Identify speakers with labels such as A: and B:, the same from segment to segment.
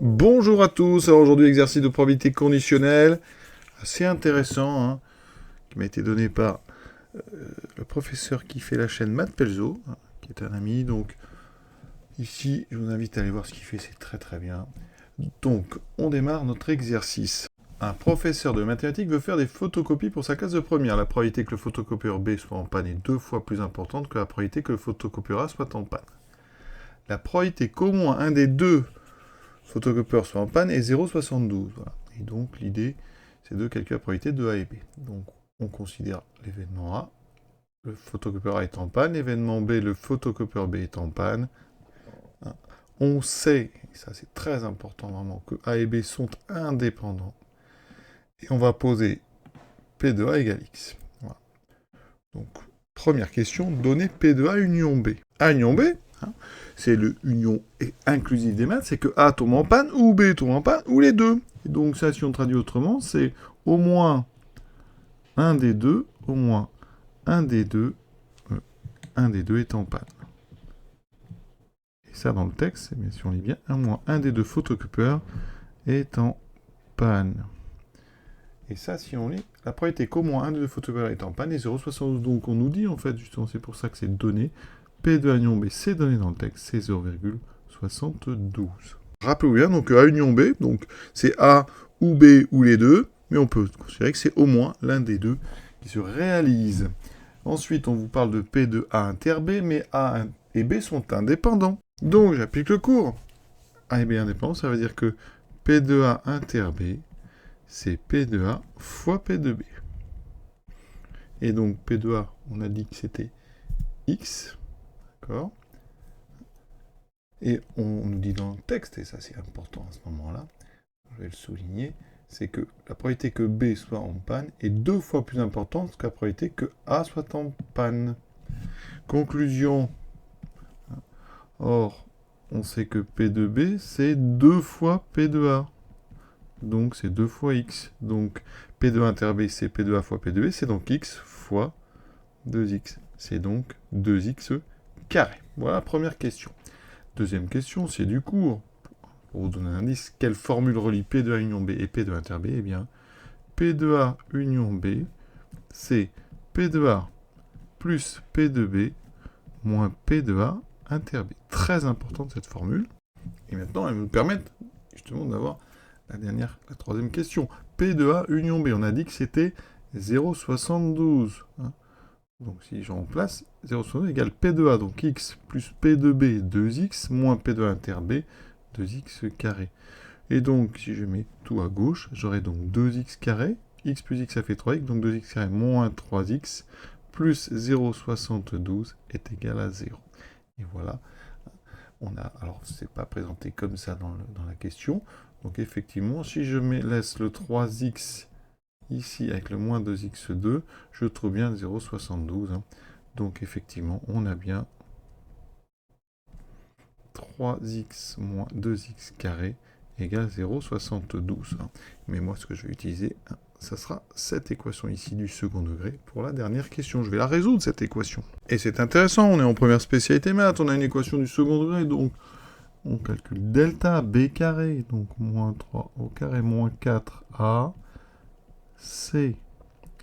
A: Bonjour à tous, alors aujourd'hui exercice de probabilité conditionnelle, assez intéressant, hein, qui m'a été donné par le professeur qui fait la chaîne Matt Pelzo, hein, qui est un ami, donc ici je vous invite à aller voir ce qu'il fait, c'est très très bien. Donc on démarre notre exercice. Un professeur de mathématiques veut faire des photocopies pour sa classe de première. La probabilité que le photocopieur B soit en panne est 2 fois plus importante que la probabilité que le photocopieur A soit en panne. La probabilité qu'au moins un des deux photocopieur soit en panne est 0,72. Voilà. Et donc l'idée, c'est de calculer la probabilité de A et B. Donc on considère l'événement A, le photocopieur A est en panne, l'événement B, le photocopieur B est en panne. Hein. On sait, et ça c'est très important vraiment, que A et B sont indépendants. Et on va poser P de A égale X. Voilà. Donc première question, donner P de A union B. A union B, hein, c'est le union inclusive des maths, c'est que A tombe en panne, ou B tombe en panne, ou les deux. Et donc ça, si on traduit autrement, c'est au moins un des deux, au moins un des deux est en panne. Et ça, dans le texte, mais si on lit bien, au moins un des deux photocopieurs est en panne. Et ça, si on lit, la probabilité qu'au moins un des deux photocopieurs est en panne est 0,72. Donc on nous dit, en fait, justement, c'est pour ça que c'est donné. P de A union B, c'est donné dans le texte, c'est 0,72. Rappelez-vous bien, donc A union B, donc c'est A ou B ou les deux, mais on peut considérer que c'est au moins l'un des deux qui se réalise. Ensuite, on vous parle de P de A inter B, mais A et B sont indépendants. Donc j'applique le cours. A et B indépendants, ça veut dire que P de A inter B, c'est P de A fois P de B. Et donc P de A, on a dit que c'était X, d'accord ? Et on nous dit dans le texte, et ça c'est important à ce moment-là, je vais le souligner, c'est que la probabilité que B soit en panne est 2 fois plus importante que la probabilité que A soit en panne. Conclusion. Or, on sait que P de B, c'est 2 fois P de A. Donc, c'est 2 fois X. Donc, P de A inter B, c'est P de A fois P de B, c'est donc X fois 2X. C'est donc 2X carré. Voilà la première question. Deuxième question, c'est du cours. Pour vous donner un indice, quelle formule relie P de A union B et P de A inter B? Eh bien, P de A union B, c'est P de A plus P de B moins P de A inter B. Très importante cette formule. Et maintenant, elle nous permet justement d'avoir la troisième question. P de A union B, on a dit que c'était 0,72. Hein. Donc si je remplace, 0,72 égale P de A, donc X plus P de B, 2X, moins P de A inter B, 2X carré. Et donc, si je mets tout à gauche, j'aurai donc 2X carré, X plus X ça fait 3X, donc 2X carré moins 3X, plus 0,72 est égal à 0. Et voilà, alors c'est pas présenté comme ça dans la question, donc effectivement, si je laisse le 3X ici avec le moins 2x2, je trouve bien 0,72. Hein. Donc effectivement, on a bien 3x moins 2x carré égale 0,72. Hein. Mais moi, ce que je vais utiliser, ça sera cette équation ici du second degré pour la dernière question. Je vais la résoudre, cette équation. Et c'est intéressant, on est en première spécialité maths, on a une équation du second degré, donc on calcule delta b carré, donc moins 3 au carré moins 4a, c.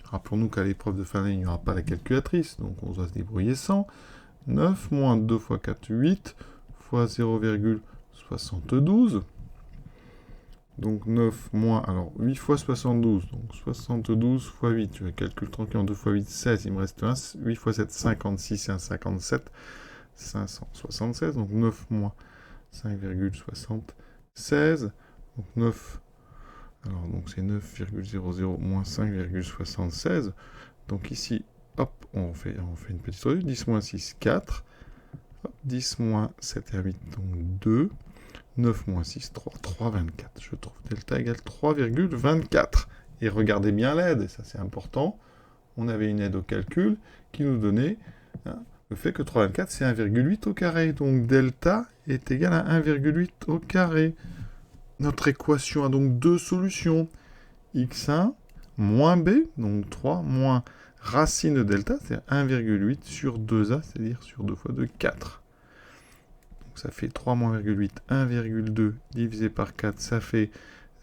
A: Rappelons-nous qu'à l'épreuve de fin d'année, il n'y aura pas la calculatrice, donc on doit se débrouiller sans. 9 moins 2 fois 4, 8, fois 0,72. Donc 9 moins, alors 8 fois 72, donc 72 fois 8, je vais calculer tranquille en 2 fois 8, 16, il me reste 1, 8 fois 7, 56, et 1, 57, 576, donc 9 moins 5,76, donc 9, alors donc c'est 9,00 moins 5,76, donc ici, hop, on fait une petite revue, 10 moins 6, 4, 10 moins 7 et 8, donc 2. 9 moins 6, 3. 3,24. Je trouve delta égale 3,24. Et regardez bien l'aide, ça c'est important. On avait une aide au calcul qui nous donnait le fait que 3,24 c'est 1,8 au carré. Donc delta est égal à 1,8 au carré. Notre équation a donc deux solutions. x1 moins b, donc 3, moins racine de delta, c'est 1,8 sur 2a, c'est-à-dire sur 2 fois 2, 4. Donc ça fait 3 moins 1,8, 1,2 divisé par 4, ça fait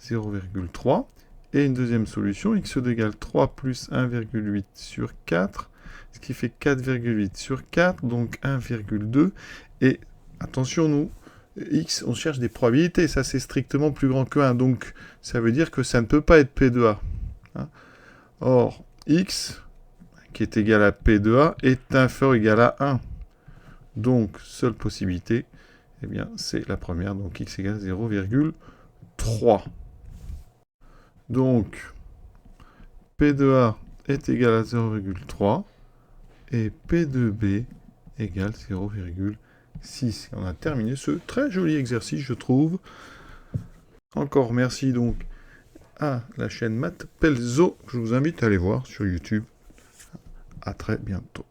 A: 0,3. Et une deuxième solution, x égale 3 plus 1,8 sur 4, ce qui fait 4,8 sur 4, donc 1,2. Et attention, nous, x, on cherche des probabilités, ça c'est strictement plus grand que 1, donc ça veut dire que ça ne peut pas être P de A. Hein. Or, x, qui est égal à P de A, est inférieur ou égal à 1. Donc, seule possibilité, eh bien, c'est la première, donc x égale 0,3. Donc, P de A est égal à 0,3 et P de B égale 0,6. On a terminé ce très joli exercice, je trouve. Encore merci donc à la chaîne Math Pelzo, que je vous invite à aller voir sur YouTube. À très bientôt.